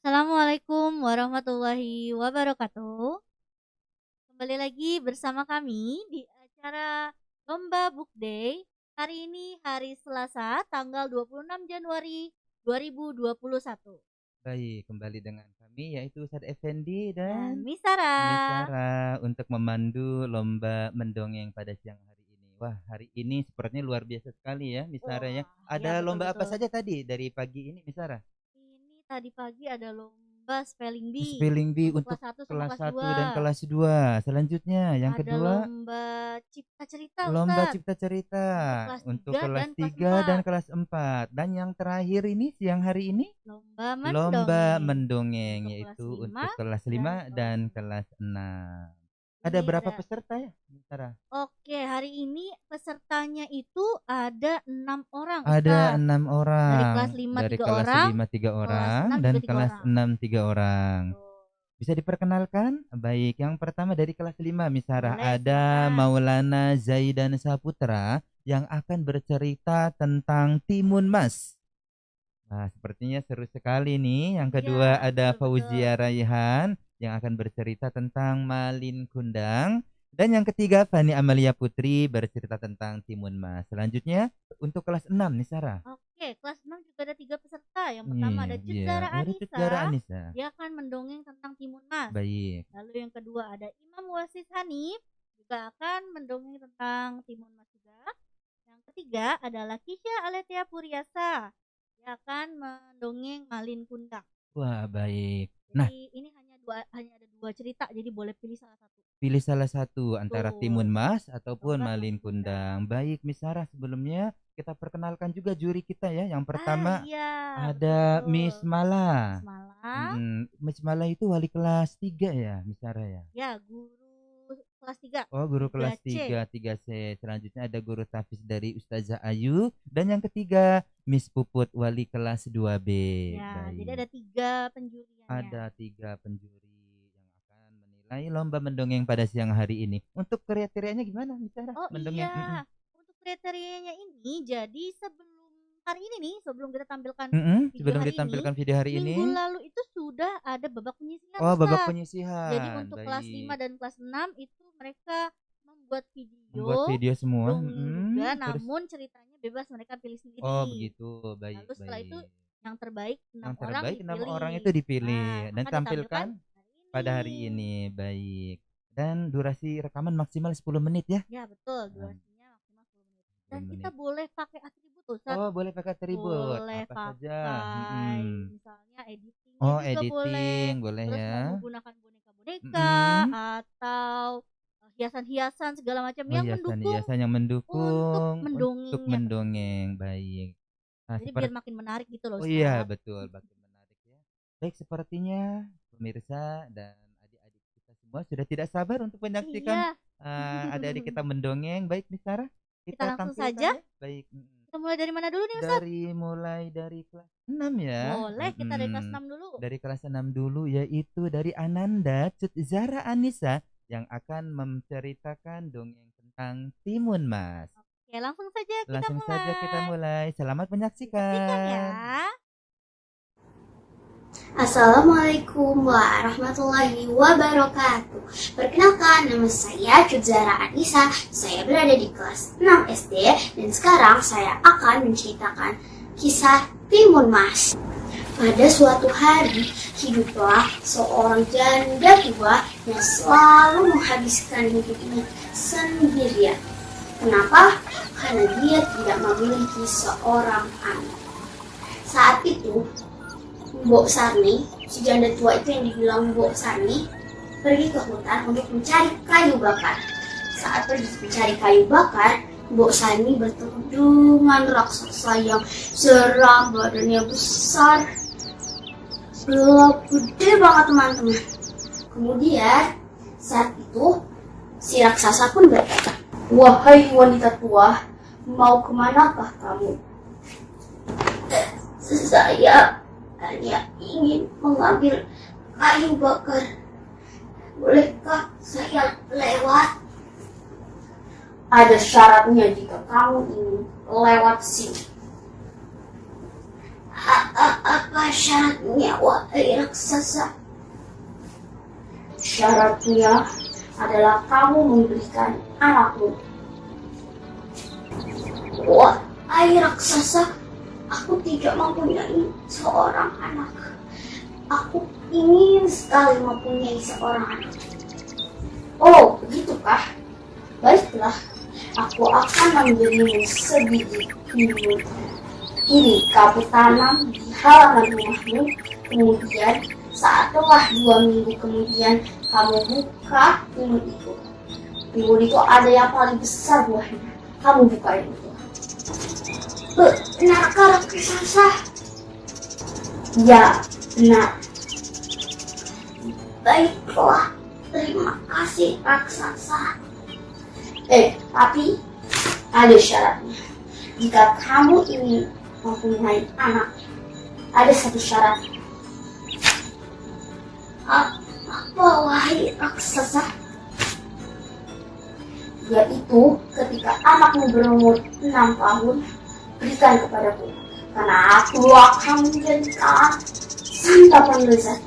Assalamualaikum warahmatullahi wabarakatuh. Kembali lagi bersama kami di acara Lomba Book Day. Hari ini hari Selasa, tanggal 26 Januari 2021. Baik, kembali dengan kami yaitu Ustadz Effendi Dan dan Misara. Miss Sarah untuk memandu lomba mendongeng pada siang hari ini. Wah, hari ini sepertinya luar biasa sekali ya, Miss Sarah ya. Wah, ya Ada lomba apa betul-betul. saja tadi dari pagi ini, Miss Sarah? Ini tadi pagi ada lomba spelling bee Spelling bee untuk untuk kelas 1 sama kelas kelas satu 2. dan kelas 2. Selanjutnya, yang Ada kedua, lomba cipta cerita lomba Ustadz cipta cerita untuk kelas untuk 3 kelas dan kelas 3 dan 4. kelas 4. Dan yang terakhir ini siang hari ini Lomba lomba mendongeng mendongeng untuk kelas yaitu 5 untuk kelas dan 5 kelas dan 6. kelas 6. Ada Ini berapa ada peserta ya, Sarah? Oke, hari ini pesertanya itu ada 6 orang, Ada Ustadz. 6 Dari kelas orang, 5 dari 3 kelas orang, 5 3 kelas orang 6 dan juga 3 kelas orang. 6 3 orang. Tuh. Bisa diperkenalkan? Baik, yang pertama dari kelas 5, Miss Sarah, Boleh, ada silakan. Maulana Zaidan Saputra yang akan bercerita tentang Timun Mas. Nah, sepertinya seru sekali nih. Yang kedua Iya, ada betul-betul. Fauzia Raihan yang akan bercerita tentang Malin Kundang. Dan yang ketiga Fani Amalia Putri bercerita tentang Timun Mas. Selanjutnya untuk kelas 6 nih Sarah. Oke, kelas 6 juga ada 3 peserta. Yang pertama Nih, ada iya. Cutzara Oh, ada Cut Zara Anissa. Anissa. Dia akan mendongeng tentang Timun Mas. Baik. Lalu yang kedua ada Imam Wasis Hanif. Juga akan mendongeng tentang Timun Mas juga. Yang ketiga adalah Kisha Aletia Puriasa. Dia akan mendongeng Malin Kundang. Wah, baik. Nah, Jadi ini hanya ada dua cerita, jadi boleh pilih salah satu. pilih salah satu antara Tuh, Timun Mas atau ataupun enggak Malin Malin Kundang. Kundang. Baik, Miss Sarah, sebelumnya kita perkenalkan juga juri kita ya. Yang Ah pertama iya, ada betul-betul. Miss Miss Mala. Mala, Miss Mala itu wali kelas 3 ya, Miss Sarah ya? ya guru kelas 3, Oh, guru kelas 3C. 3, 3C. Selanjutnya ada guru tafis dari Ustazah Ayu. Dan yang ketiga, Miss Puput, wali kelas 2B. Ya, jadi Baik. ada 3 penjuriannya. Ada 3 penjuri yang akan menilai lomba mendongeng pada siang hari ini. Untuk kriterianya gimana, Miss Sarah? Oh Mendongeng. iya, untuk kriterianya ini jadi sebelum hari ini nih, sebelum kita tampilkan video Sebelum hari ini, ditampilkan video hari minggu ini. lalu itu sudah ada babak penyisihan Oh, babak Ustadz. Jadi penyisihan. untuk kelas 5 Baik. dan kelas 6 itu mereka membuat Membuat video, video semua. dongeng juga, Terus, namun ceritanya bebas mereka pilih oh sendiri. begitu. Baik, Lalu setelah itu baik. yang terbaik 6 Yang orang terbaik 6 orang itu dipilih. Nah, dipilih dan akan ditampilkan tampilkan hari pada hari ini. ini. Baik. Dan durasi rekaman maksimal 10 menit ya. Ya betul, Em, durasinya maksimal 10 menit. 10 Dan kita menit. boleh pakai atribut Ustadz. Oh, boleh pakai atribut. Boleh Apa saja? pakai misalnya editingnya Oh, juga boleh. editing boleh Terus mau ya. menggunakan boneka-boneka Mm-mm. atau hiasan-hiasan segala macam Oh, yang mendukung hiasan-hiasan yang untuk mendukung untuk mendongengnya tersebut. mendongeng. Baik. Nah, Jadi biar seperti makin menarik gitu loh oh iya, Ustadz. betul, makin menarik ya. Baik, sepertinya pemirsa dan adik-adik kita semua sudah tidak sabar untuk menyaksikan Iya. adik-adik kita mendongeng. Baik, Miss Sarah, Kita kita langsung tampilkan saja. ya. Baik. Kita mulai dari mana dulu nih Ustadz? Mulai dari kelas 6 ya. Boleh kita dari kelas 6 dulu. Dari kelas 6 dulu yaitu dari Ananda Cutzara Anissa yang akan menceritakan dongeng tentang Timun Mas. Oke, langsung saja kita Langsung saja kita mulai. mulai. Selamat Disaksikan ya. menyaksikan. Assalamualaikum warahmatullahi wabarakatuh. Perkenalkan, nama saya Cutzara Anissa. Saya berada di kelas 6 SD dan sekarang saya akan menceritakan kisah Timun Mas. Pada suatu hari, hiduplah seorang janda tua yang selalu menghabiskan hidupnya sendirian. Kenapa? Karena dia tidak memiliki seorang anak. Saat itu, Mbok Sarni, si janda tua itu yang dibilang Mbok Sarni, pergi ke hutan untuk mencari kayu bakar. Saat pergi mencari kayu bakar, Mbok Sarni bertemu dengan raksasa yang seram, badannya besar, gede banget teman-teman. Kemudian saat itu si raksasa pun berkata, "Wahai wanita tua, mau kemanakah kamu?" "Saya hanya ingin mengambil kayu bakar. Bolehkah saya lewat?" "Ada syaratnya jika kamu ingin lewat sini." Apa Apakah syaratnya, wahai raksasa? Syaratnya adalah kamu memberikan anakmu. Wahai raksasa, aku tidak mempunyai seorang anak. Aku ingin sekali mempunyai seorang anak. Oh, begitukah? Baiklah, aku akan memberimu sebiji timun. Ini kamu tanam di halaman rumahmu. Kemudian setelah 2 minggu kemudian kamu buka timun itu. Timun itu ada yang paling besar buahnya. Kamu buka itu. Benarkah raksasa? Ya, benar. Baiklah, terima kasih raksasa. Tapi ada syaratnya. Jika kamu ingin mempunyai anak, ada satu syarat. Apa, wahai raksasa? Yaitu ketika anakmu berumur 6 tahun, berikan kepadaku, karena aku akan menjadikan santapan lezat.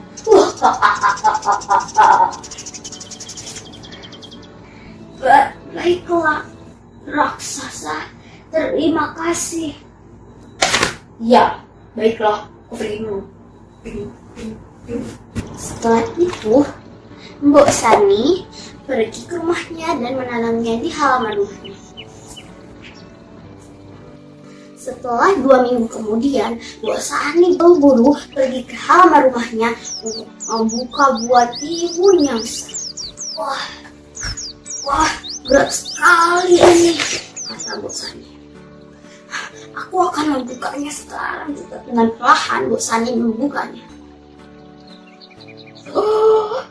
Baiklah, raksasa, terima kasih. Ya, baiklah, aku pergi dulu. Setelah itu, Mbok Sani pergi ke rumahnya dan menanamnya di halaman rumahnya. Setelah 2 minggu kemudian, Mbok Sani buru-buru pergi ke halaman rumahnya untuk membuka buah timun yang besar. Wah, berat sekali ini, kata Mbok Sani. Aku akan membukanya sekarang juga. Dengan perlahan Mbok Sani membukanya.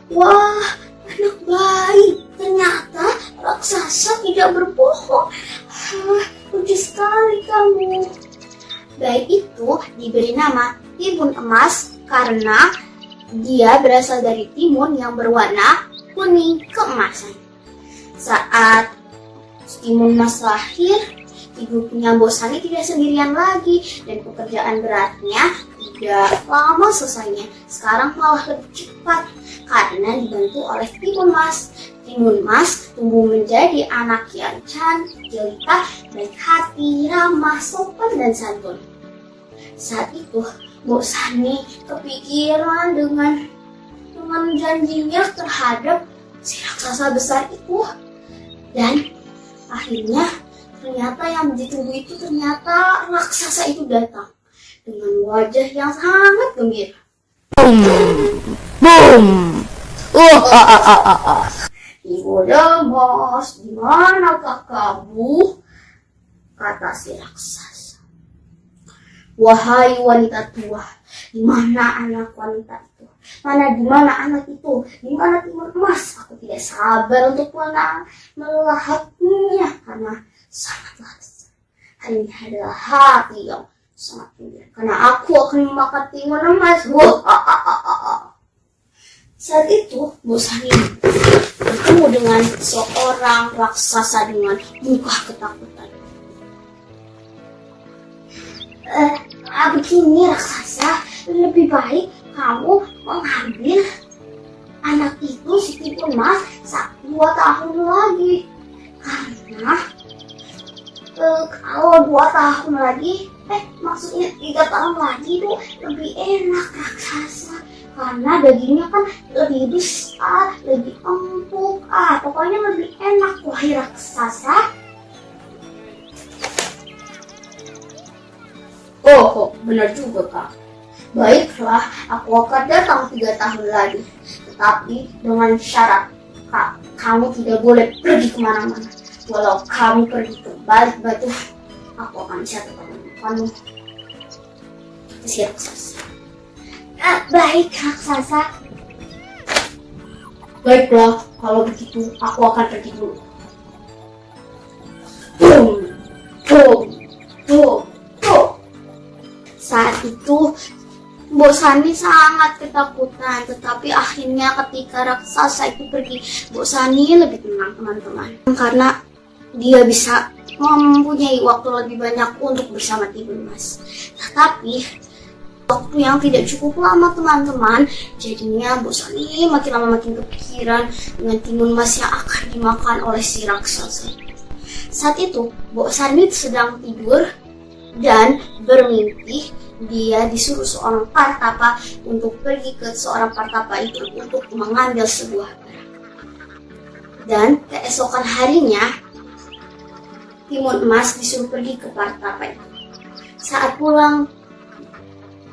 Wah, anak baik. Ternyata raksasa tidak berbohong. Lucu sekali kamu. Baik itu diberi nama timun emas karena dia berasal dari timun yang berwarna kuning keemasan. Saat timun emas lahir, hidupnya Mbok Sani tidak sendirian lagi dan pekerjaan beratnya tidak lama selesainya. Sekarang malah lebih cepat karena dibantu oleh timun emas. Timun emas tumbuh menjadi anak yang cantik, jelita, baik hati, ramah, sopan, dan santun. Saat itu, Mbok Sani kepikiran dengan janjinya terhadap si raksasa besar itu. Dan akhirnya ternyata yang ditunggu itu ternyata raksasa itu datang dengan wajah yang sangat gembira. Boom! Ibu Lemos, di manakah kamu? Kata si raksasa. Wahai wanita tua, di mana anak wanita itu? Di mana anak itu? Di mana timun emas? Aku tidak sabar untuk melahapnya karena sangatlah besar. Hari ini adalah hati yang sangat gembira karena aku akan memakan timun emas. Saat itu, Mbok Sani bertemu dengan seorang raksasa dengan muka ketakutan. Begini raksasa, lebih baik kamu mengambil anak itu si timun emas 2 tahun lagi. Karena kalau 2 tahun lagi, maksudnya 3 tahun lagi itu lebih enak raksasa. Karena dagingnya kan lebih besar, lebih empuk, pokoknya lebih enak, wahai raksasa. Oh, benar juga kak. Baiklah, aku akan datang 3 tahun lagi. Tetapi dengan syarat, kak, kamu tidak boleh pergi kemana-mana. Walau kamu pergi ke balik batu, aku akan bisa tetap menemukanmu. Si raksasa. Baik raksasa. Baiklah, kalau begitu aku akan pergi dulu. Saat itu Mbok Sani sangat ketakutan, tetapi akhirnya ketika raksasa itu pergi, Mbok Sani lebih tenang teman-teman, karena dia bisa mempunyai waktu lebih banyak untuk bersama timun emas. Tetapi waktu yang tidak cukup lama teman-teman. Jadinya Mbok Sani makin lama makin kepikiran dengan timun mas yang akan dimakan oleh si raksasa. Saat itu Mbok Sani sedang tidur dan bermimpi dia disuruh seorang partapa untuk pergi ke seorang partapa itu untuk mengambil sebuah barang. Dan keesokan harinya timun emas disuruh pergi ke partapa itu. Saat pulang,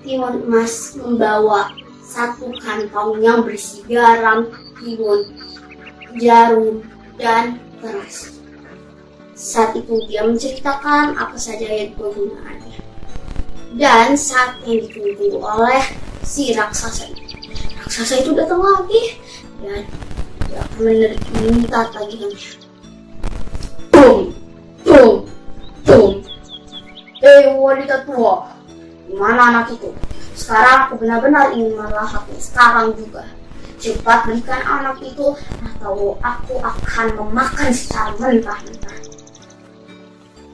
timun emas membawa satu kantong yang berisi garam, timun, jarum, dan terasi. Saat itu dia menceritakan apa saja yang kegunaannya. Dan saat yang ditunggu oleh si raksasa itu datang lagi dan dia akan meminta tagihannya. Boom, boom, boom. Wanita tua, dimana anak itu? Sekarang aku benar-benar ingin melahapnya sekarang juga. Cepat berikan anak itu atau aku akan memakan secara mentah-mentah.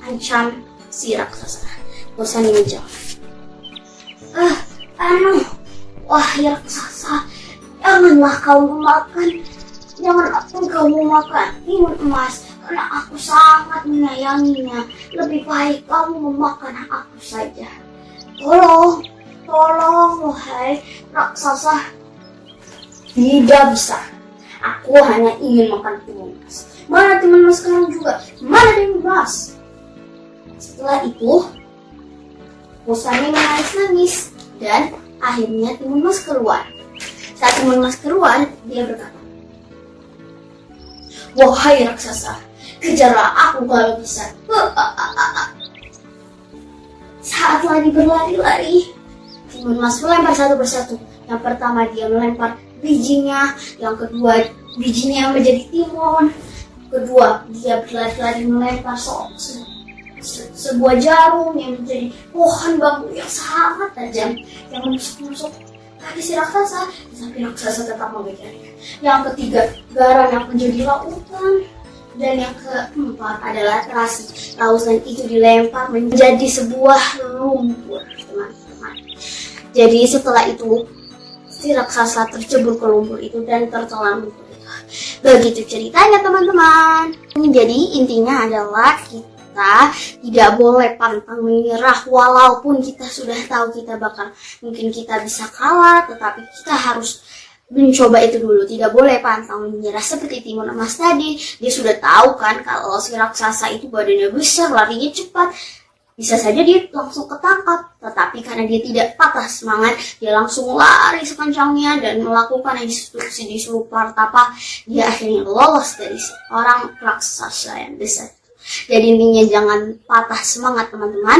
Ancam si raksasa. Mbok Sani menjawab. Wahai raksasa, janganlah kau memakan. Janganlah kau memakan timun emas. Karena aku sangat menyayanginya. Lebih baik kamu memakan aku saja. Tolong, wahai raksasa. Tidak bisa. Aku hanya ingin makan timun emas. Mana timun emas sekarang juga? Mana timun emas? Setelah itu, Mbok Sani menangis-nangis dan akhirnya timun emas keluar. Saat timun emas keluar, dia berkata, wahai raksasa, kejarlah aku kalau bisa. Saat lagi berlari-lari, timun emas melempar satu persatu. Yang pertama dia melempar bijinya, yang kedua bijinya menjadi timun. Kedua dia berlari-lari melempar sebuah jarum yang menjadi pohon bambu yang sangat tajam yang menusuk-nusuk kaki si raksasa, tapi raksasa tetap mengejarnya. Yang ketiga garam yang menjadi lautan. Dan yang keempat adalah terasi. Lautan itu dilempar menjadi sebuah lumpur, teman-teman. Jadi setelah itu si raksasa tercebur ke lumpur itu dan tertelan lumpur itu. Begitu ceritanya teman-teman. Jadi intinya adalah kita tidak boleh pantang menyerah walaupun kita sudah tahu mungkin kita bisa kalah, tetapi kita harus mencoba itu dulu. Tidak boleh pantang menyerah seperti timun emas tadi. Dia sudah tahu kan kalau si raksasa itu badannya besar, larinya cepat, bisa saja dia langsung ketangkap. Tetapi karena dia tidak patah semangat, dia langsung lari sekencangnya dan melakukan instruksi di seluruh partapa. Dia akhirnya lolos dari seorang raksasa yang besar. Jadi intinya jangan patah semangat teman-teman.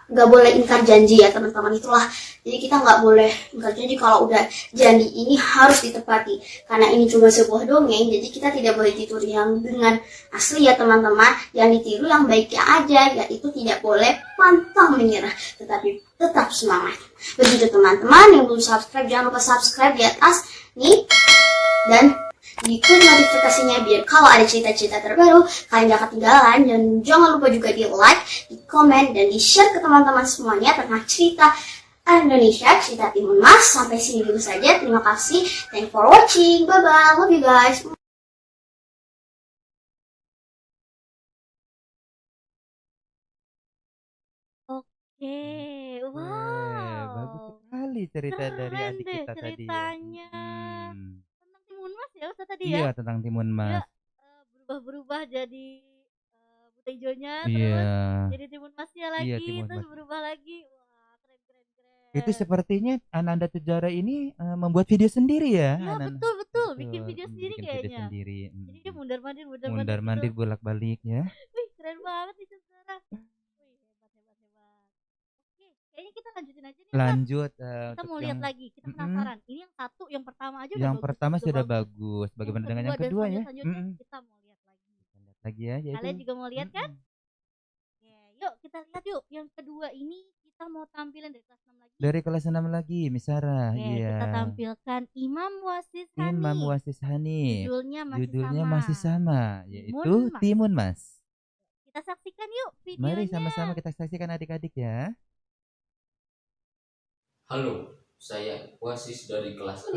Gak boleh ingkar janji ya teman-teman, itulah. Jadi kita gak boleh ingkar janji. Kalau udah janji ini harus ditepati. Karena ini cuma sebuah dongeng, jadi kita tidak boleh tidur yang dengan asli ya teman-teman. Yang ditiru yang baiknya aja, yaitu tidak boleh pantang menyerah, tetapi tetap semangat. Begitu teman-teman. Yang belum subscribe jangan lupa subscribe di atas nih, dan diklik notifikasinya biar kalau ada cerita-cerita terbaru kalian gak ketinggalan. Dan jangan lupa juga di like, di komen, dan di share ke teman-teman semuanya tentang cerita Indonesia, cerita timun emas. Sampai sini dulu saja, terima kasih, thanks for watching, bye bye, love you guys. Oke, Bagus wow. sekali cerita dari Keren adik deh kita tadi ya. ceritanya. Tentang timun mas ya Ustaz tadi Iya, ya. tentang timun Dia mas. berubah-berubah jadi buta hijaunya, Iya, terus jadi timun masnya iya lagi, timun terus mas. berubah lagi. Wah, keren keren Itu keren. sepertinya Ananda Tujara ini membuat video sendiri ya, Ya Ananda. betul, bikin video sendiri Bikin video kayaknya. sendiri. Jadi dia mundar-mandir Mundar-mandir gitu. bolak-balik ya. Wih, keren banget nih Sarah. Wih, hebat. Oke, kayaknya kita lanjutin aja nih Ustaz. Lanjut Kita untuk mau yang lihat lagi, kita penasaran. Ini yang satu, yang pertama aja udah yang bagus, pertama udah sudah bagus. bagus. Bagaimana dengan yang Dan kedua ya? selanjutnya kita mau lihat lagi. Kita lihat lagi ya, yaitu Kalian juga mau lihat kan? Oke, yuk kita lihat yuk. Yang kedua ini kita mau tampilin dari kelas 6 lagi. dari kelas 6 lagi, Misara. Oke, Iya. kita tampilkan Imam Wasis Hanif. Imam Wasis Hanif. Judulnya masih sama, yaitu Mas. Timun Mas. Kita saksikan yuk videonya. Mari sama-sama kita saksikan adik-adik ya. Halo, saya Wasis dari kelas 6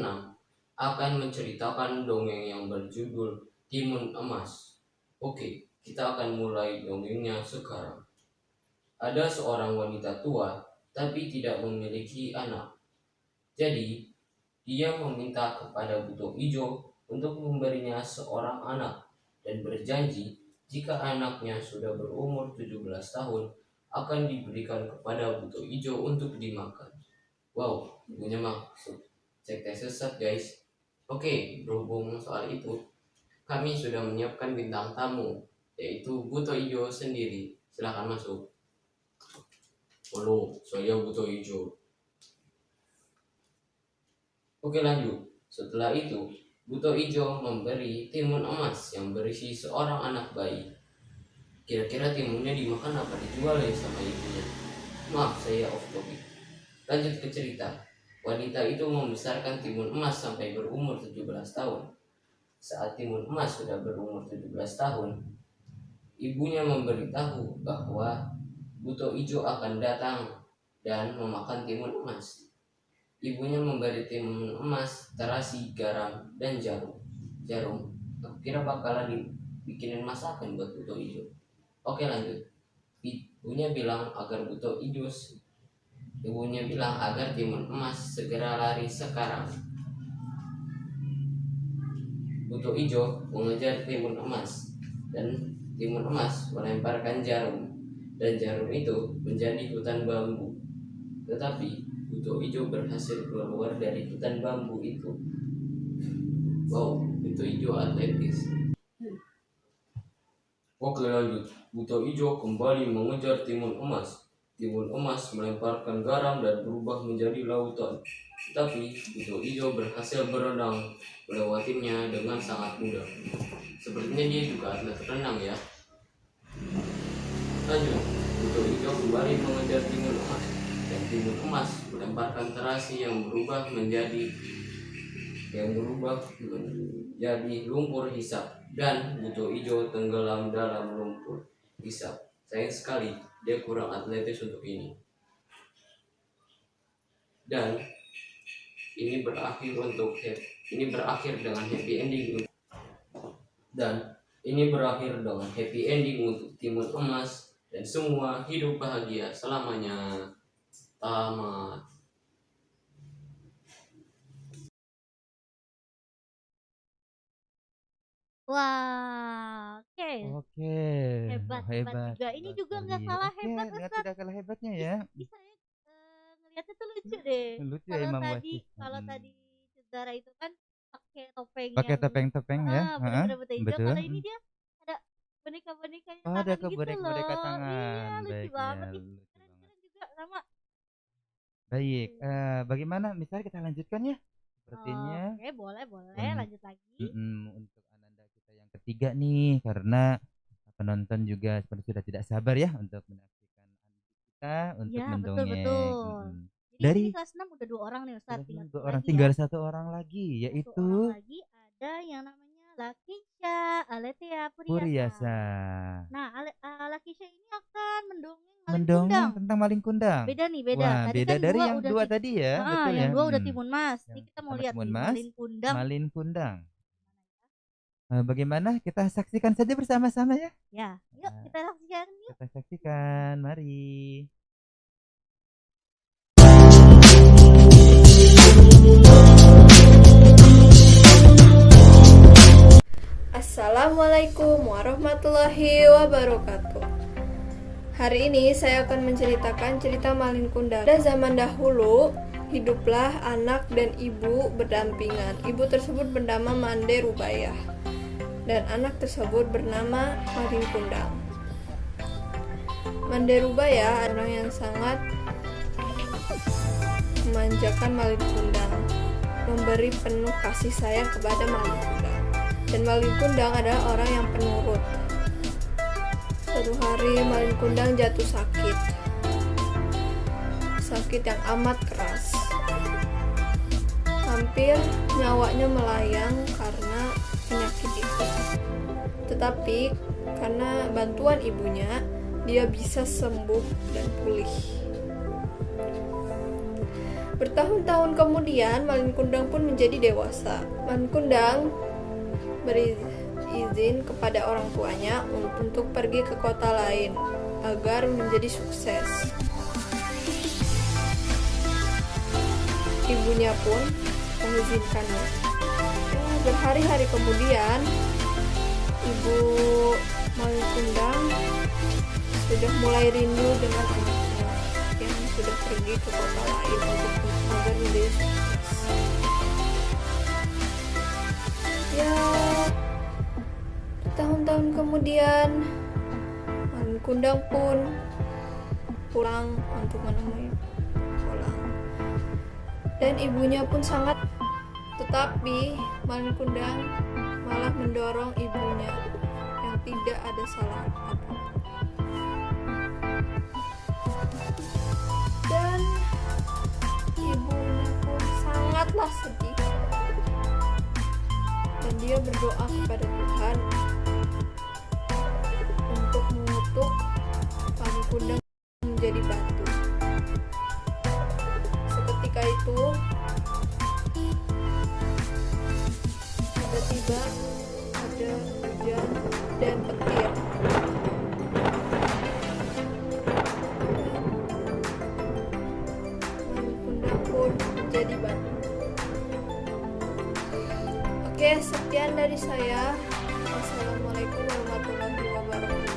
akan menceritakan dongeng yang berjudul Timun Emas. Oke, kita akan mulai dongengnya sekarang. Ada seorang wanita tua tapi tidak memiliki anak. Jadi, dia meminta kepada Buto Ijo untuk memberinya seorang anak dan berjanji jika anaknya sudah berumur 17 tahun akan diberikan kepada Buto Ijo untuk dimakan. Wow, ibunya maksud sekte sesat guys. Oke, berhubung soal itu, kami sudah menyiapkan bintang tamu, yaitu Buto Ijo sendiri. Silahkan masuk. Halo, saya Buto Ijo. Oke lanjut. Setelah itu, Buto Ijo memberi timun emas yang berisi seorang anak bayi. Kira-kira timunnya dimakan apa dijual ya sama ibunya? Maaf, saya off topic. Lanjut ke cerita. Wanita itu membesarkan timun emas sampai berumur 17 tahun. Saat timun emas sudah berumur 17 tahun, ibunya memberitahu bahwa Buto Ijo akan datang dan memakan timun emas. Ibunya memberi timun emas, terasi, garam, dan jarum. Aku kira bakalan dibikinin masakan buat Buto Ijo. Oke lanjut. Ibunya bilang agar timun emas segera lari sekarang. Buto Ijo mengejar timun emas dan timun emas melemparkan jarum dan jarum itu menjadi hutan bambu. Tetapi Buto Ijo berhasil keluar dari hutan bambu itu. Wow, Buto Ijo atletis. Oke lanjut. Buto Ijo kembali mengejar timun emas. Timun emas melemparkan garam dan berubah menjadi lautan. Tetapi Buto Ijo berhasil berenang melewatinya dengan sangat mudah. Sepertinya dia juga atlet renang ya. Lanjut, Buto Ijo kembali mengejar timun emas. Dan timun emas melemparkan terasi yang berubah menjadi lumpur hisap. Dan Buto Ijo tenggelam dalam lumpur hisap. Sayang sekali, dia kurang atletis untuk ini. Dan ini berakhir dengan happy ending. Untuk timun emas dan semua hidup bahagia selamanya. Tamat. Wah, oke. Oke. Hebat juga. Ini juga nggak sekali. kalah Oke, hebat, nggak Ustaz. tidak kalah hebatnya ya. Bisa ya, ngeliatnya tuh lucu deh. Lucu ya Kalau Imam tadi Wasis. kalau tadi Cedara itu kan pakai topeng Pakai yang topeng-topeng ya. bener-bener betul hijau. Betul. Kalau ini dia ada boneka-bonekanya Oh, ada tangan gitu boneka loh. tangan. Iya, lucu Baik ya, banget nih. lucu banget. Keren-keren juga sama. Baik, bagaimana misalnya kita lanjutkan ya? Sepertinya Oke, boleh Un- lanjut lagi. untuk ananda kita yang ketiga nih, karena penonton juga seperti sudah tidak sabar ya untuk menyaksikan anak kita untuk Iya, mendongeng. betul. Jadi Dari ini kelas 6 udah 2 orang nih Ustaz, tinggal dua satu orang, lagi tinggal ya. satu orang lagi, Satu yaitu orang lagi ada yang namanya Lakisha Aletea Puriasa. Puriasa. Nah, Lakisha ini akan mendongeng Malin Mendongeng Kundang. tentang Malin Kundang. Beda nih, Wah, Tadi beda kan dari dua yang udah dua tadi ya, betul yang ya. dua udah Timun Mas. Ini Yang kita mau pertama lihat Timun nih Mas, Malin Kundang. Malin Kundang. Bagaimana? Kita saksikan saja bersama-sama ya. Ya, yuk kita saksikan yuk. Kita saksikan, mari. Assalamualaikum warahmatullahi wabarakatuh. Hari ini saya akan menceritakan cerita Malin Kundang. Pada zaman dahulu, hiduplah anak dan ibu berdampingan. Ibu tersebut bernama Mande Rubayah dan anak tersebut bernama Malin Kundang. Mande Rubayah orang yang sangat memanjakan Malin Kundang, memberi penuh kasih sayang kepada Malin Kundang. Dan Malin Kundang adalah orang yang penurut. Suatu hari Malin Kundang jatuh sakit yang amat keras. Hampir nyawanya melayang karena penyakit itu. Tetapi karena bantuan ibunya, dia bisa sembuh dan pulih. Bertahun-tahun kemudian, Malin Kundang pun menjadi dewasa. Malin Kundang berizin kepada orang tuanya untuk pergi ke kota lain agar menjadi sukses. Ibunya pun mengizinkannya. Berhari-hari kemudian, ibu Malin Kundang sudah mulai rindu dengan anaknya yang sudah pergi ke kota lain untuk agar menjadi sukses. Ya, tahun-tahun kemudian Malin Kundang pun pulang untuk menemui pulang, dan ibunya pun sangat, tetapi Malin Kundang malah mendorong ibunya yang tidak ada salah apapun. Dan ibunya pun sangatlah sedih, dan dia berdoa kepada Tuhan untuk mengutuk Malin Kundang menjadi batu. Seketika itu tiba-tiba ada hujan dan petir. Malin Kundang pun menjadi batu. Oke, sekian dari saya. Wassalamualaikum warahmatullahi wabarakatuh.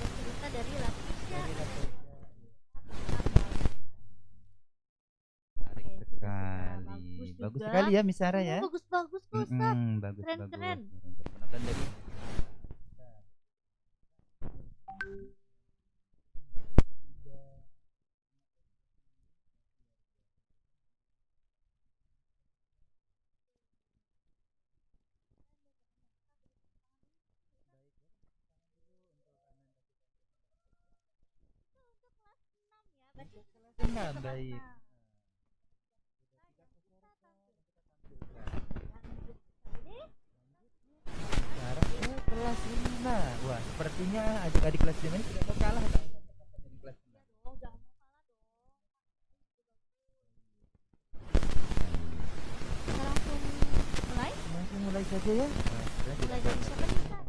Cerita dari Lakeisha. Menarik Oke, sudah sekali. bagus Bagus juga. sekali ya Miss Sarah ya. Bagus-bagus kok, Ustaz. Bagus Keren, bagus. keren. Penampilan dari enam baik. Sekarang ke kelas 5. Wah, sepertinya adik-adik kelas 5 ini tidak mau kalah sama adik kelas 6. Kita langsung mulai. Langsung mulai saja ya. Mulai dari siapa nih, Ustaz?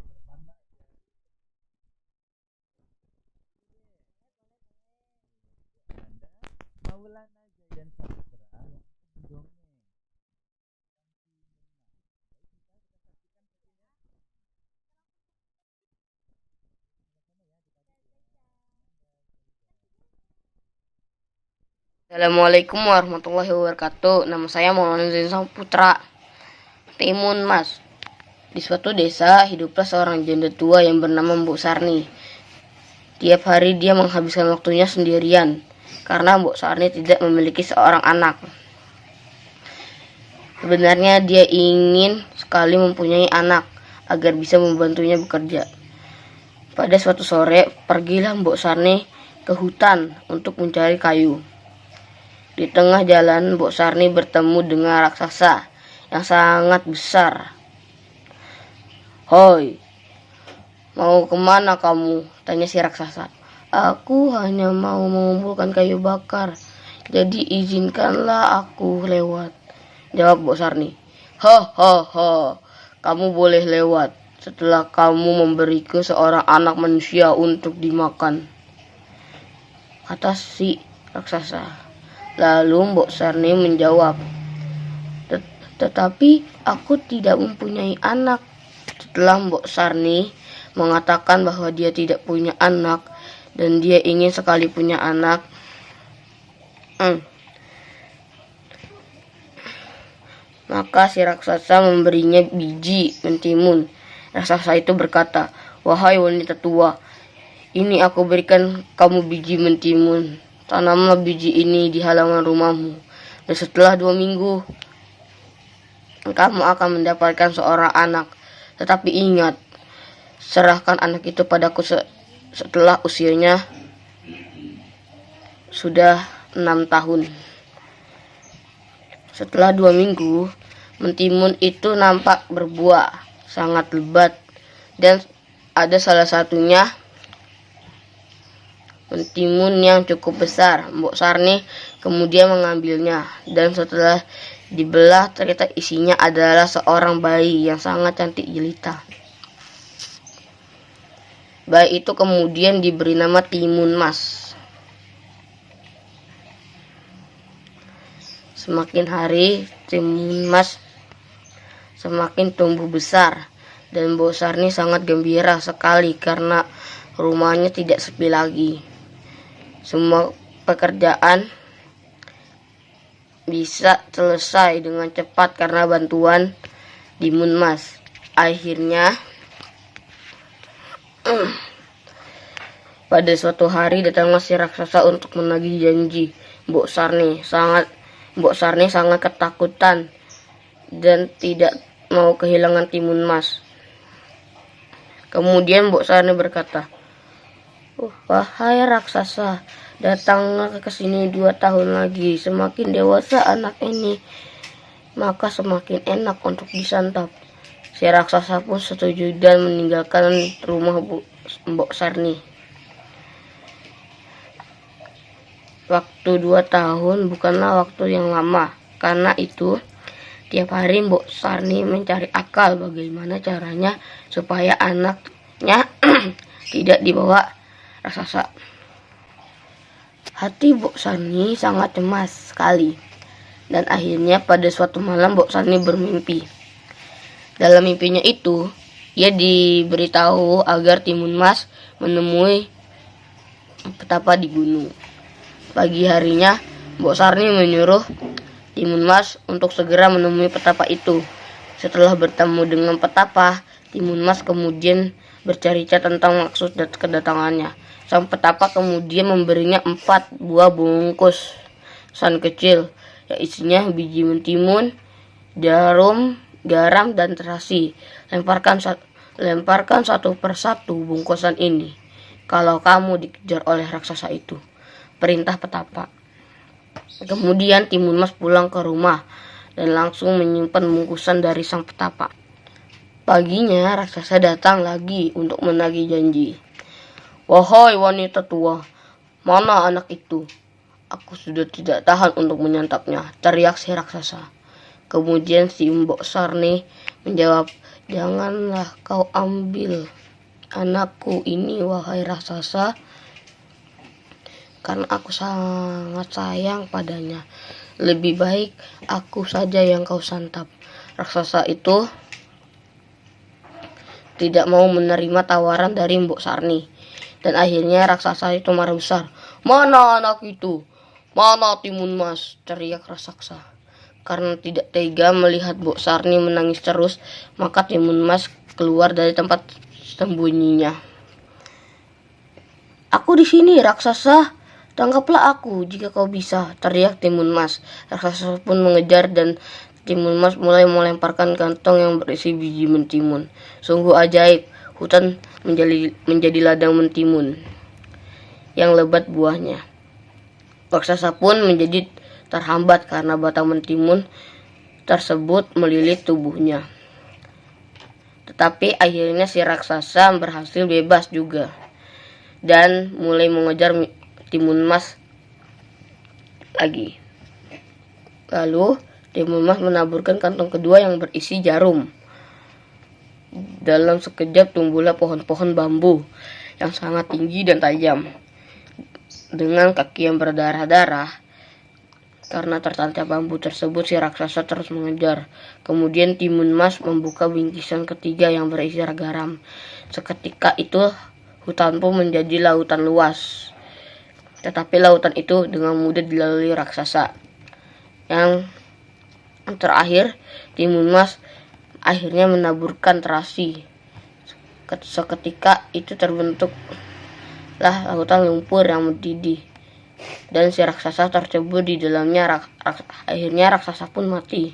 Maulana Jayan Saputra yang mendongeng. Assalamualaikum warahmatullahi wabarakatuh. Nama saya Maulana Zain Saputra, Timun Mas. Di suatu desa hiduplah seorang janda tua yang bernama Mbok Sarni. Tiap hari dia menghabiskan waktunya sendirian karena Mbok Sarni tidak memiliki seorang anak. Sebenarnya dia ingin sekali mempunyai anak agar bisa membantunya bekerja. Pada suatu sore, pergilah Mbok Sarni ke hutan untuk mencari kayu. Di tengah jalan, Mbok Sarni bertemu dengan raksasa yang sangat besar. "Hoi, mau kemana kamu?" tanya si raksasa. "Aku hanya mau mengumpulkan kayu bakar, jadi izinkanlah aku lewat," jawab Mbok Sarni. "Hahaha, kamu boleh lewat setelah kamu memberiku seorang anak manusia untuk dimakan," kata si raksasa. Lalu Mbok Sarni menjawab, "Tetapi aku tidak mempunyai anak." Setelah Mbok Sarni mengatakan bahwa dia tidak punya anak dan dia ingin sekali punya anak, maka si raksasa memberinya biji mentimun. Raksasa itu berkata, "Wahai wanita tua, ini aku berikan kamu biji mentimun. Tanamlah biji ini di halaman rumahmu, dan setelah 2 minggu kamu akan mendapatkan seorang anak. Tetapi ingat, serahkan anak itu padaku setelah usianya sudah 6 tahun. Setelah 2 minggu, mentimun itu nampak berbuah, sangat lebat, dan ada salah satunya mentimun yang cukup besar. Mbok Sarni kemudian mengambilnya, dan setelah dibelah ternyata isinya adalah seorang bayi yang sangat cantik jelita. Bayi itu kemudian diberi nama Timun Mas. Semakin hari, Timun Mas semakin tumbuh besar, dan Mbok Sarni sangat gembira sekali karena rumahnya tidak sepi lagi. Semua pekerjaan bisa selesai dengan cepat karena bantuan Timun Mas. Akhirnya pada suatu hari datanglah si raksasa untuk menagih janji. Mbok Sarni sangat ketakutan dan tidak mau kehilangan Timun Mas. Kemudian Mbok Sarni berkata, "Wahai raksasa, datanglah ke sini 2 tahun lagi. Semakin dewasa anak ini, maka semakin enak untuk disantap." Si raksasa pun setuju dan meninggalkan rumah Mbok Sarni. Waktu 2 tahun bukanlah waktu yang lama. Karena itu, tiap hari Mbok Sarni mencari akal bagaimana caranya supaya anaknya tidak dibawa raksasa. Hati Mbok Sarni sangat cemas sekali. Dan akhirnya pada suatu malam Mbok Sarni bermimpi. Dalam mimpinya itu, ia diberitahu agar Timun Mas menemui petapa di gunung. Pagi harinya, Mbok Sarni menyuruh Timun Mas untuk segera menemui petapa itu. Setelah bertemu dengan petapa, Timun Mas kemudian bercerita tentang maksud kedatangannya. Sang petapa kemudian memberinya 4 buah bungkus san kecil, yang isinya biji mentimun, jarum, garam, dan terasi. Lemparkan satu persatu bungkusan ini kalau kamu dikejar oleh raksasa itu, perintah petapa. Kemudian Timun Mas pulang ke rumah dan langsung menyimpan bungkusan dari sang petapa. Paginya raksasa datang lagi untuk menagih janji. "Wahai wanita tua, mana anak itu? Aku sudah tidak tahan untuk menyantapnya," teriak si raksasa. Kemudian si Mbok Sarni menjawab, "Janganlah kau ambil anakku ini, wahai raksasa, karena aku sangat sayang padanya. Lebih baik aku saja yang kau santap." Raksasa itu tidak mau menerima tawaran dari Mbok Sarni. Dan akhirnya raksasa itu marah besar. "Mana anak itu? Mana Timun Mas?" teriak raksasa. Karena tidak tega melihat Mbok Sarni menangis terus, maka Timun Mas keluar dari tempat sembunyinya. "Aku di sini, raksasa. Tangkaplah aku jika kau bisa," teriak Timun Mas. Raksasa pun mengejar dan Timun Mas mulai melemparkan kantong yang berisi biji mentimun. Sungguh ajaib, hutan menjadi ladang mentimun yang lebat buahnya. Raksasa pun menjadi terhambat karena batang mentimun tersebut melilit tubuhnya. Tetapi akhirnya si raksasa berhasil bebas juga dan mulai mengejar Timun Mas lagi. Lalu Timun Mas menaburkan kantong kedua yang berisi jarum. Dalam sekejap tumbuhlah pohon-pohon bambu yang sangat tinggi dan tajam. Dengan kaki yang berdarah-darah, karena tertancap bambu tersebut, si raksasa terus mengejar. Kemudian Timun Mas membuka bingkisan ketiga yang berisi garam. Seketika itu hutan pun menjadi lautan luas. Tetapi lautan itu dengan mudah dilalui raksasa. Yang terakhir, Timun Mas akhirnya menaburkan terasi. Seketika itu terbentuklah lautan lumpur yang mendidih, dan si raksasa tercebur di dalamnya. Akhirnya raksasa pun mati.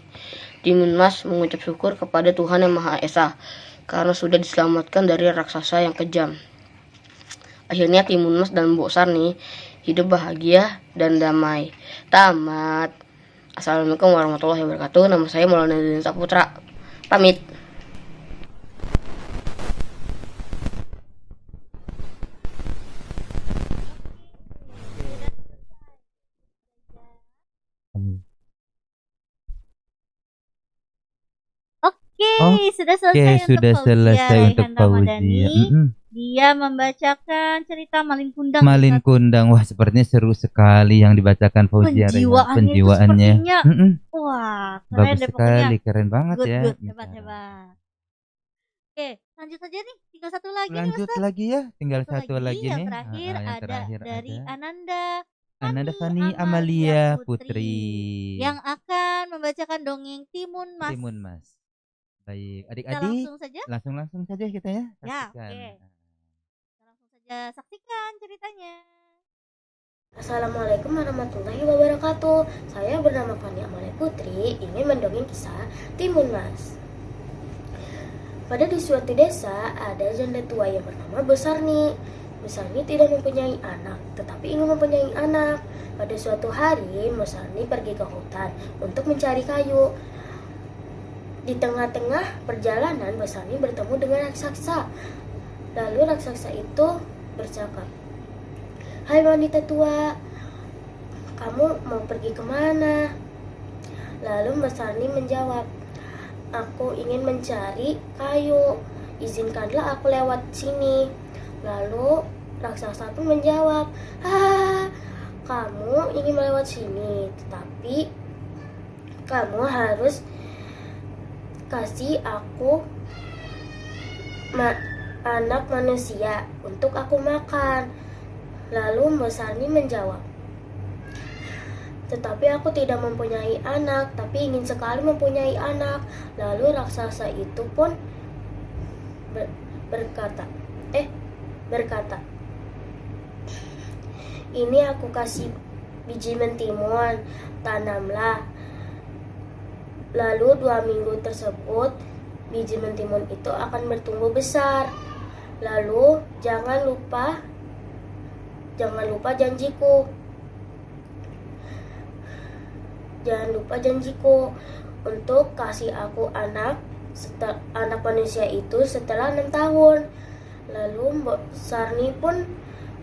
Timun Mas mengucap syukur kepada Tuhan Yang Maha Esa karena sudah diselamatkan dari raksasa yang kejam. Akhirnya Timun Mas dan Mbok Sarni hidup bahagia dan damai. Tamat. Assalamualaikum warahmatullahi wabarakatuh. Nama saya Maulana Dini Saputra. Pamit. Oke, sudah selesai Oke, untuk sudah Fauzia, selesai untuk Raihan Fauzia. Ramadhani. Dia membacakan cerita Malin Kundang. Malin Kundang, wah sepertinya seru sekali yang dibacakan Fauzia. Raihan. Penjiwaannya itu sepertinya, Mm-mm. wah, keren Bagus deh pokoknya. sekali, keren banget Good, ya. good, hebat. Oke, lanjut saja nih, tinggal satu lagi nih Lanjut Ustaz. lagi ya, tinggal satu lagi yang nih. terakhir Yang ada terakhir dari ada Ananda Fani Amalia Putri. yang akan membacakan dongeng Timun Mas. Timun Mas. Baik, Kita adik-adik, langsung saja. langsung saja kita ya. Ya, Saksikan. oke. Kita langsung saja saksikan ceritanya. Assalamualaikum warahmatullahi wabarakatuh. Saya bernama Fani Amalia Putri, ingin mendongeng kisah Timun Mas. Pada di suatu desa ada janda tua yang bernama Besarni. Besarni tidak mempunyai anak, tetapi ingin mempunyai anak. Pada suatu hari, Besarni pergi ke hutan untuk mencari kayu. Di tengah-tengah perjalanan, Besarni bertemu dengan raksasa. Lalu raksasa itu bercakap, "Hai wanita tua, kamu mau pergi kemana?" Lalu Besarni menjawab, "Aku ingin mencari kayu, izinkanlah aku lewat sini." Lalu raksasa pun menjawab, "Kamu ingin melewat sini, tetapi kamu harus kasih aku anak manusia untuk aku makan." Lalu Besarni menjawab, "Tetapi aku tidak mempunyai anak, tapi ingin sekali mempunyai anak." Lalu raksasa itu pun berkata, "Ini aku kasih biji mentimun, tanamlah." Lalu 2 minggu tersebut, biji mentimun itu akan bertumbuh besar. Lalu jangan lupa janjiku. Jangan lupa janjiku untuk kasih aku anak manusia itu setelah 6 tahun. Lalu Mbok Sarni pun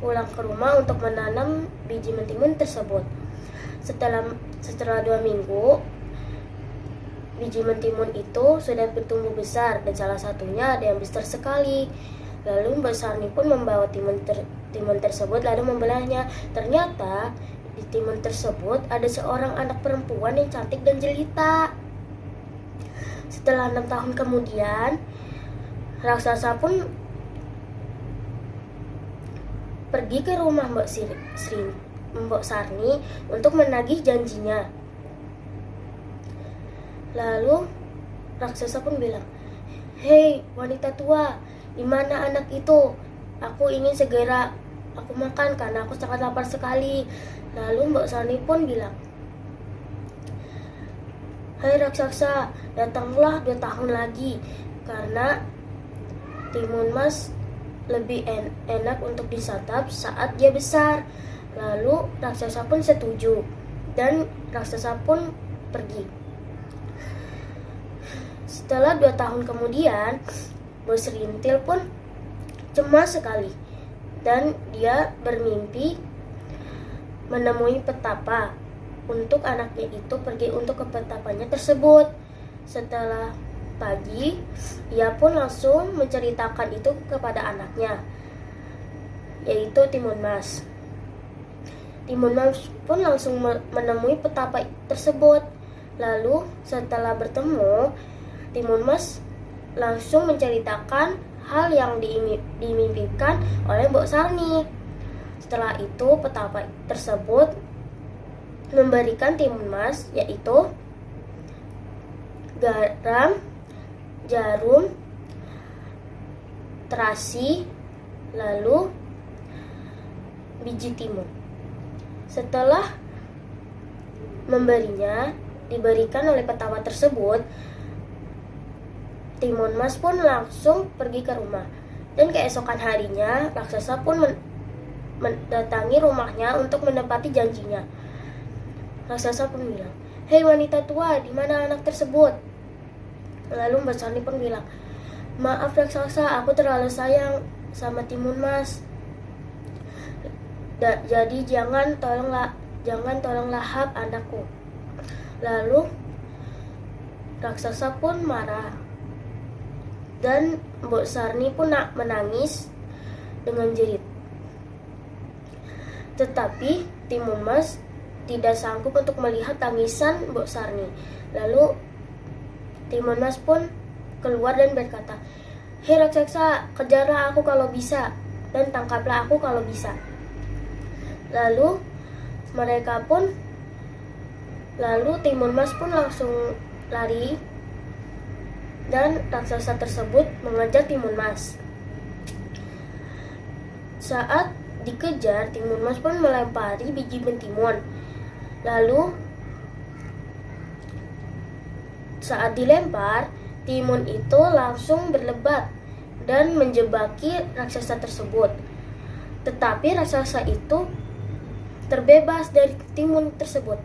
pulang ke rumah untuk menanam biji mentimun tersebut. Setelah 2 minggu, biji mentimun itu sudah bertumbuh besar dan salah satunya ada yang besar sekali. Lalu Mbak Sarni pun membawa timun tersebut lalu membelahnya. Ternyata di timun tersebut ada seorang anak perempuan yang cantik dan jelita. Setelah 6 tahun kemudian, raksasa pun pergi ke rumah Mbak Sarni untuk menagih janjinya. Lalu raksasa pun bilang, "Hei wanita tua, di mana anak itu? Aku ingin segera aku makan karena aku sangat lapar sekali." Lalu Mbak Sarni pun bilang, "Hai raksasa, datanglah 2 tahun lagi karena timun mas lebih enak untuk disantap saat dia besar." Lalu raksasa pun setuju dan raksasa pun pergi. Setelah 2 tahun kemudian, Bos Rintil pun cemas sekali dan dia bermimpi menemui petapa untuk anaknya itu pergi untuk ke petapanya tersebut. Setelah pagi, ia pun langsung menceritakan itu kepada anaknya, yaitu Timun Mas. Timun Mas pun langsung menemui petapa tersebut. Lalu setelah bertemu, Timun Mas langsung menceritakan hal yang dimimpikan oleh Mbok Sarni. Setelah itu petapa tersebut memberikan Timun Mas yaitu garam, jarum, terasi, lalu biji timun. Setelah memberinya, diberikan oleh petapa tersebut, Timun Mas pun langsung pergi ke rumah. Dan keesokan harinya, raksasa pun mendatangi rumahnya untuk menepati janjinya. Raksasa pun bilang, "Hei wanita tua, di mana anak tersebut?" Lalu Mbak Sarni pun bilang, "Maaf raksasa, aku terlalu sayang sama Timun Mas. Jadi jangan tolong lahap anakku." Lalu raksasa pun marah dan Mbok Sarni pun menangis dengan jerit. Tetapi Timun Mas tidak sanggup untuk melihat tangisan Mbok Sarni. Lalu Timun Mas pun keluar dan berkata, "Hei raksasa, kejarlah aku kalau bisa dan tangkaplah aku kalau bisa." Lalu Timun Mas pun langsung lari dan raksasa tersebut mengejar Timun Mas. Saat dikejar, Timun Mas pun melempari biji mentimun. Lalu saat dilempar, timun itu langsung berlebat dan menjebaki raksasa tersebut. Tetapi raksasa itu terbebas dari timun tersebut.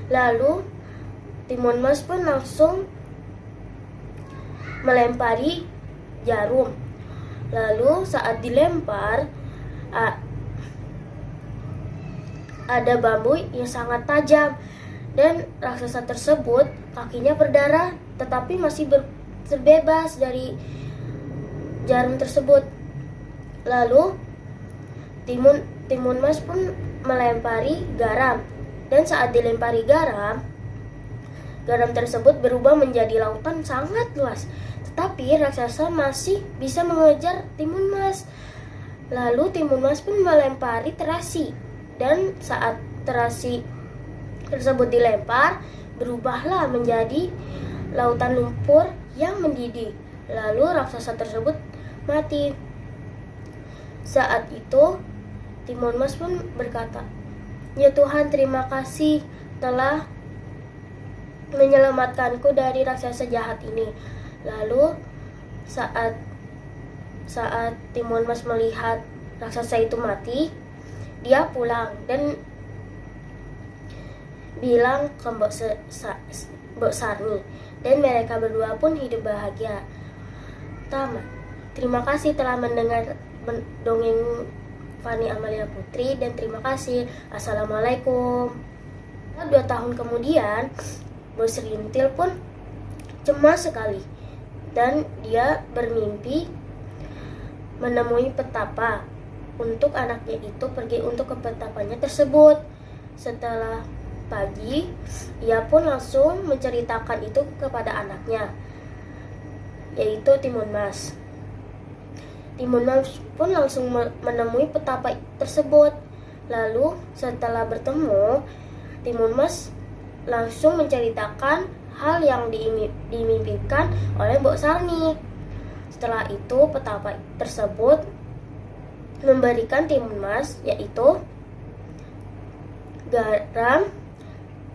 Lalu Timun Mas pun langsung melempari jarum. Lalu saat dilempar, ada bambu yang sangat tajam dan raksasa tersebut kakinya berdarah tetapi masih terbebas dari jarum tersebut. Lalu Timun Mas pun melempari garam, dan saat dilempari garam tersebut berubah menjadi lautan sangat luas. Tetapi raksasa masih bisa mengejar Timun Mas. Lalu Timun Mas pun melempari terasi, dan saat terasi tersebut dilempar, berubahlah menjadi lautan lumpur yang mendidih. Lalu raksasa tersebut mati. Saat itu Timun Mas pun berkata, "Ya Tuhan, terima kasih telah menyelamatkanku dari raksasa jahat ini." Lalu saat Timun Mas melihat raksasa itu mati, dia pulang dan bilang ke Mbok Sarni, dan mereka berdua pun hidup bahagia. Tamat. Terima kasih telah mendengar dongeng Fani Amalia Putri, dan terima kasih. Assalamualaikum. 2 tahun kemudian, Bos Rintil pun cemas sekali, dan dia bermimpi menemui petapa untuk anaknya itu pergi untuk ke petapanya tersebut. Setelah pagi, ia pun langsung menceritakan itu kepada anaknya, yaitu Timun Mas. Timun Mas pun langsung menemui petapa tersebut. Lalu setelah bertemu, Timun Mas langsung menceritakan hal yang dimimpikan oleh Mbok Sarni. Setelah itu petapa tersebut memberikan Timun Mas, yaitu garam,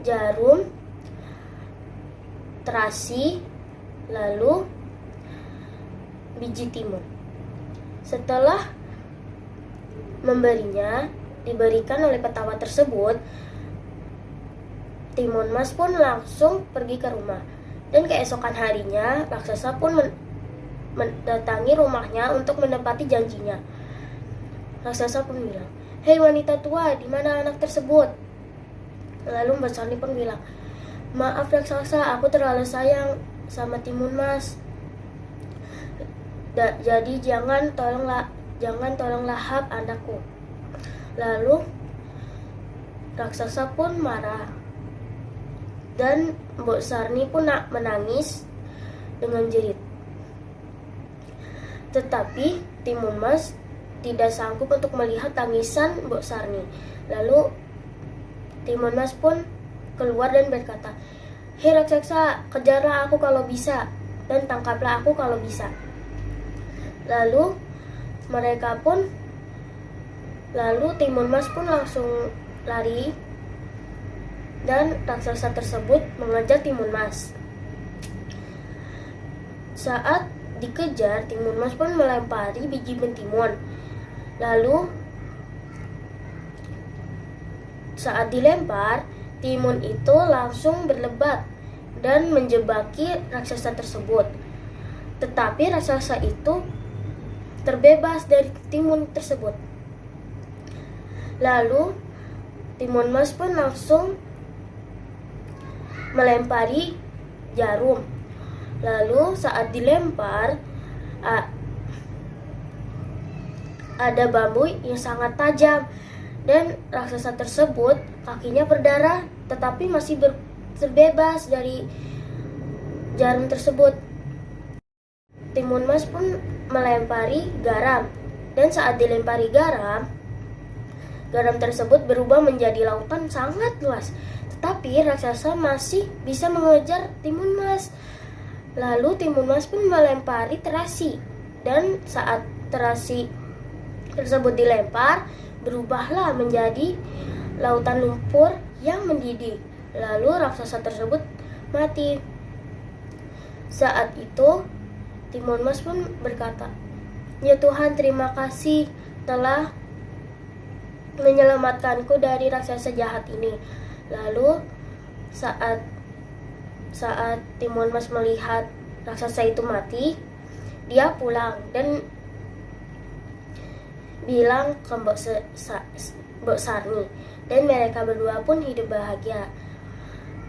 jarum, terasi, lalu biji timun. Setelah diberikan oleh petapa tersebut, Timun Mas pun langsung pergi ke rumah. Dan keesokan harinya, raksasa pun mendatangi rumahnya untuk menepati janjinya. Raksasa pun bilang, "Hei wanita tua, di mana anak tersebut?" Lalu Mbak Sarni pun bilang, "Maaf raksasa, aku terlalu sayang sama Timun Mas. Jadi jangan tolong lahap anakku." Lalu raksasa pun marah, dan Mbok Sarni pun menangis dengan jerit. Tetapi Timun Mas tidak sanggup untuk melihat tangisan Mbok Sarni. Lalu Timun Mas pun keluar dan berkata, "Hei raksasa, kejarlah aku kalau bisa dan tangkaplah aku kalau bisa." Lalu Timun Mas pun langsung lari, dan raksasa tersebut mengejar Timun Mas. Saat dikejar, Timun Mas pun melempari biji mentimun. Lalu saat dilempar, timun itu langsung berlebat dan menjebaki raksasa tersebut. Tetapi raksasa itu terbebas dari timun tersebut. Lalu Timun Mas pun langsung melempari jarum. Lalu saat dilempar, ada bambu yang sangat tajam dan raksasa tersebut kakinya berdarah tetapi masih terbebas dari jarum tersebut. Timun Mas pun melempari garam dan saat dilempari garam tersebut berubah menjadi lautan sangat luas. Tetapi raksasa masih bisa mengejar Timun Mas. Lalu Timun Mas pun melempari terasi dan saat terasi tersebut dilempar, berubahlah menjadi lautan lumpur yang mendidih. Lalu raksasa tersebut mati. Saat itu Timun Mas pun berkata, "Ya Tuhan, terima kasih telah menyelamatkanku dari raksasa jahat ini." Lalu saat Timun Mas melihat raksasa itu mati, dia pulang dan bilang ke Mbok Sarni, dan mereka berdua pun hidup bahagia.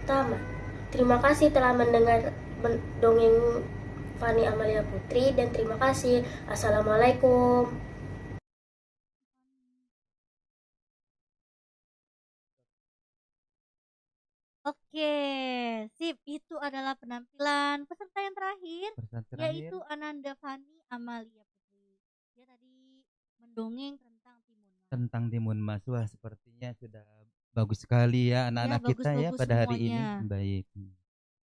Tamat. Terima kasih telah mendengar dongeng Fani Amalia Putri, dan terima kasih. Assalamualaikum. Oke, sip. Itu adalah penampilan peserta yang terakhir, Pesan terakhir yaitu Ananda Fani Amalia Putri. Dia tadi mendongeng tentang Timun Mas. tentang Timun Mas. Wah, sepertinya sudah bagus sekali ya anak-anak kita ya bagus-bagus pada hari ini. semuanya. Baik.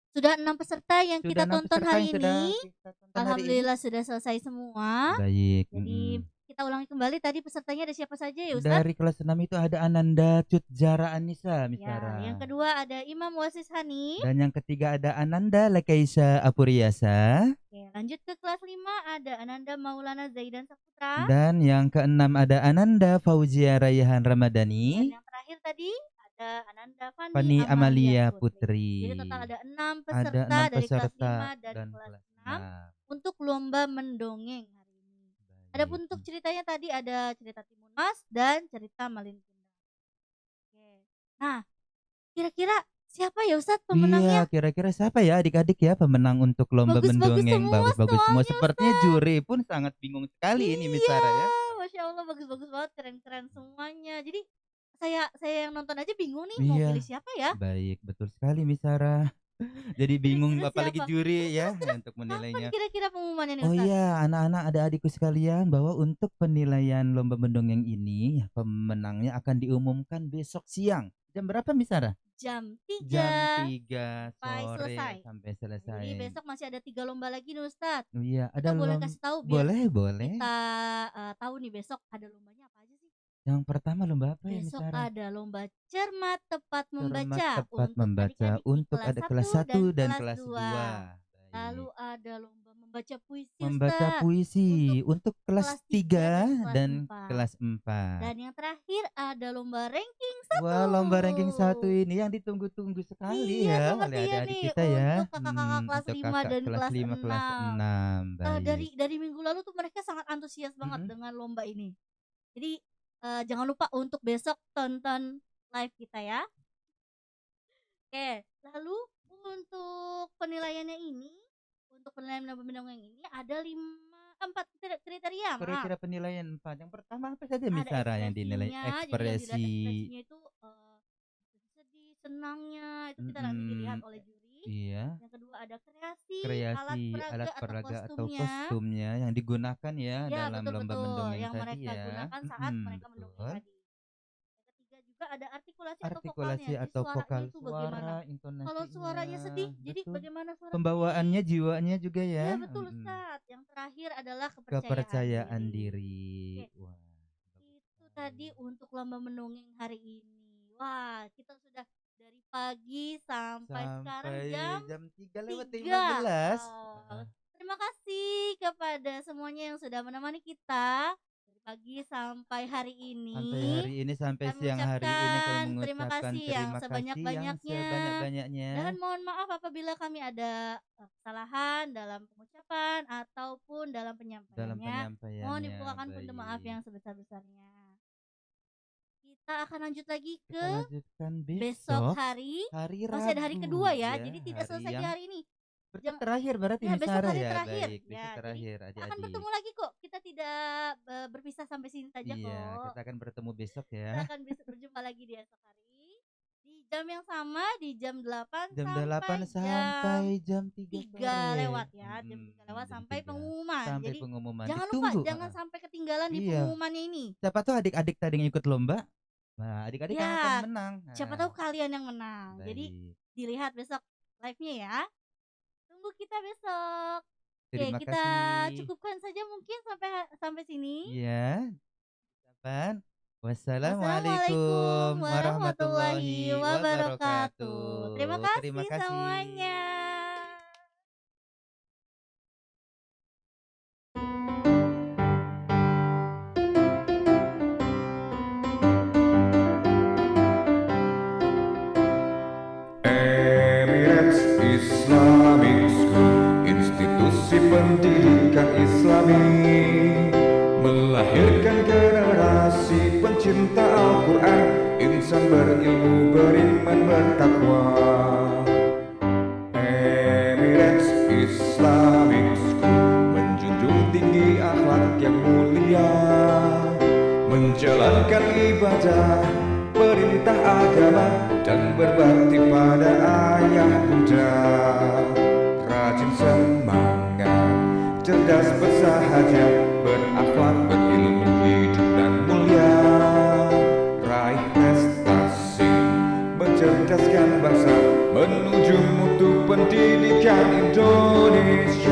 Sudah 6 peserta yang Sudah kita 6 tonton peserta hari yang sudah ini. kita tonton hari ini. Alhamdulillah sudah selesai semua. Baik. Jadi kita ulangi kembali tadi pesertanya ada siapa saja ya Ustaz? Dari kelas 6 itu ada Ananda Cutzara Anissa, Ya, Misara. yang kedua ada Imam Wasis Hani. Dan yang ketiga ada Ananda Lekaisa Apuriasa. Oke, lanjut ke kelas 5 ada Ananda Maulana Zaidan Saputra. Dan yang keenam ada Ananda Fauzia Rayhan Dan Ramadhani. yang terakhir tadi ada Ananda Fani Fani Amalia Amalia Putri. Jadi total ada 6 Ada peserta 6 dari kelas peserta 5 dan kelas kelas 6 6. untuk lomba mendongeng hari ini. Adapun untuk ceritanya tadi ada cerita Timun Mas dan cerita Malin Kundang. Oke. Nah, kira-kira siapa ya Ustadz Iya, pemenangnya? kira-kira siapa ya adik-adik ya pemenang untuk lomba Bagus-bagus mendongeng? semua Bagus-bagus semua. soalnya, Sepertinya Ustaz. juri pun sangat bingung sekali ini Misara ya. Masya Allah bagus-bagus banget, keren-keren semuanya. Jadi saya yang nonton aja bingung nih mau Iya. pilih siapa ya? Baik, betul sekali Misara. Jadi bingung Kira-kira apalagi siapa? juri ya untuk Kapan menilainya. kira-kira pengumumannya nih Oh Ustaz? iya, anak-anak ada adikku sekalian bahwa untuk penilaian lomba mendongeng ini pemenangnya akan diumumkan besok siang. Jam berapa Misara? Jam 3 Jam 3 sampai sore selesai. sampai Jadi selesai. besok masih ada 3 lomba lagi nih Ustaz. Oh iya, ada Kita boleh kasih tahu biar boleh. kita tahu nih besok ada lombanya apa aja sih? Yang pertama lomba apa ya Besok Misara? ada lomba cermat tepat Cermat membaca tepat untuk membaca adik-adik di untuk kelas ada 1 kelas 1 dan kelas 2. 2. Lalu ada lomba membaca puisi Membaca Ustaz puisi untuk kelas 3 dan kelas kelas 4. Dan yang terakhir ada lomba ranking 1. Wah, lomba ranking 1 ini yang ditunggu-tunggu sekali Iya, ya oleh sepertinya adik-adik nih kita ya. untuk kakak-kakak kelas Untuk 5 kakak dan kelas kelas 5 kelas 6. Baik. dari minggu lalu tuh mereka sangat antusias banget dengan lomba ini. Jadi jangan lupa untuk besok tonton live kita ya. Oke, lalu untuk penilaiannya ini, untuk penilaian lomba mendongeng ini ada 4 kriteria. Kira-kira penilaian 4. Yang pertama apa saja Ada Misara yang dinilai? ekspresinya, jadi yang dilihat ekspresinya itu sedih, senangnya itu tidak nanti dilihat oleh juri. Iya. Yang kedua ada kreasi alat peraga atau kostumnya. kostumnya yang digunakan ya Ya, dalam betul, lomba betul. mendongeng Yang tadi mereka ya. gunakan saat mereka mendongeng Betul. tadi. Yang ketiga juga ada artikulasi atau vokalnya. Artikulasi Jadi atau suaranya vokal, itu bagaimana? suara, intonasinya. Kalau suaranya sedih, jadi betul. bagaimana suara Pembawaannya, sedih? jiwanya juga ya. Ya, betul Ustaz. Yang terakhir adalah Kepercayaan diri. Oke. Wah. Itu tadi untuk lomba mendongeng hari ini. Wah, kita sudah dari pagi sampai sekarang jam 3:15. Terima kasih kepada semuanya yang sudah menemani kita dari pagi sampai hari Sampai ini. hari ini, sampai Kami siang hari ini kami ucapkan terima mengucapkan kasih yang terima kasih yang sebanyak-banyaknya. sebanyak-banyaknya. Dan mohon maaf apabila kami ada kesalahan dalam pengucapan ataupun dalam Dalam penyampaiannya. Mohon penyampaiannya, dibukakan punten maaf baik. yang sebesar-besarnya. Kita akan lanjut lagi Kita ke lanjutkan besok besok, hari. hari Masih ada hari Rabu, kedua ya, ya, jadi tidak hari selesai di yang hari ini. besok terakhir berarti Ya, Miss besok Sarah hari ya, terakhir. baik, besok Ya, jadi terakhir kita akan adik-adik. bertemu lagi kok. Kita tidak berpisah sampai sini saja Iya, kok. kita akan bertemu besok Kita ya. akan berjumpa lagi di esok hari di jam yang sama, di jam 8 Jam 8 sampai sampai jam 3 3 sore. lewat ya, jam 3 lewat Jam sampai 3. pengumuman. Sampai Jadi pengumuman. jangan lupa, Ditunggu. jangan sampai ketinggalan di Iya. pengumumannya ini. Siapa tahu adik-adik tadi yang ikut lomba, nah adik-adik yang akan Ya, menang. siapa Nah, tahu kalian yang menang. Jadi baik. dilihat besok live-nya ya. Tunggu kita besok. Oke, Terima kita kasih. cukupkan saja mungkin sampai sini. Iya. Kapan? Wassalamualaikum Wassalamualaikum warahmatullahi warahmatullahi wabarakatuh. Terima wabarakatuh. kasih Terima kasih. semuanya. Emirates Islamic School, institusi pendidikan Islami, melahirkan generasi pencinta Al-Quran, insan berilmu, beriman, bertakwa. Emirates Islamic School menjunjung tinggi akhlak yang mulia, menjalankan ibadah, perintah agama, dan berbakti pada ayah bunda. Rajin semangat, cerdas bersahaja, berakhlak, berilmu, hidup dan mulia. Raih prestasi, mencerdaskan bangsa, menuju mutu pendidikan Indonesia.